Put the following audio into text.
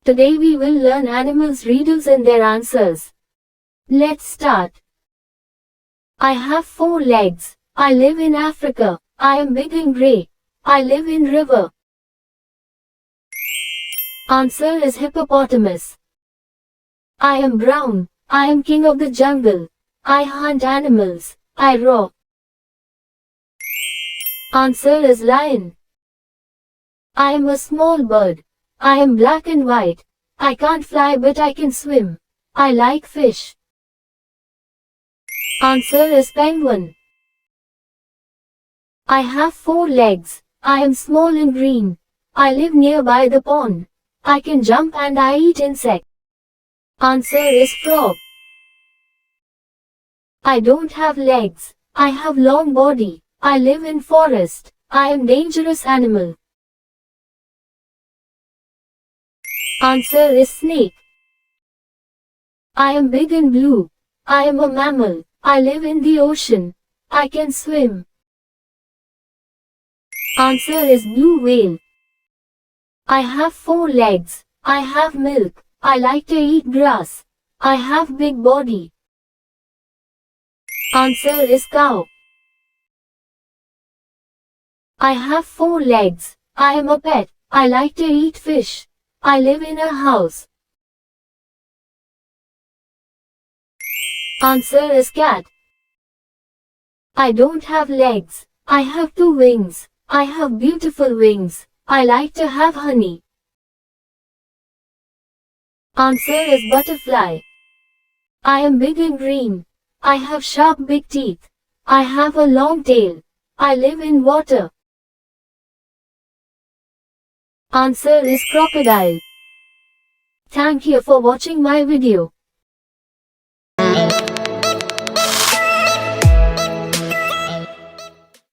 Today we will learn animals' riddles and their answers. Let's start. I have 4 legs. I live in Africa. I am big and grey. I live in river. Answer is hippopotamus. I am brown. I am king of the jungle. I hunt animals. I roar. Answer is lion. I am a small bird. I am black and white. I can't fly but I can swim. I like fish. Answer is penguin. I have 4 legs. I am small and green. I live nearby the pond. I can jump and I eat insects. Answer is frog. I don't have legs. I have long body. I live in forest. I am dangerous animal. Answer is snake. I am big and blue. I am a mammal. I live in the ocean. I can swim. Answer is blue whale. I have 4 legs. I have milk. I like to eat grass. I have big body. Answer is cow. I have 4 legs. I am a pet. I like to eat fish. I live in a house. Answer is cat. I don't have legs. I have 2 wings. I have beautiful wings. I like to have honey. Answer is butterfly. I am big and green. I have sharp big teeth. I have a long tail. I live in water. Answer is crocodile. Thank you for watching my video.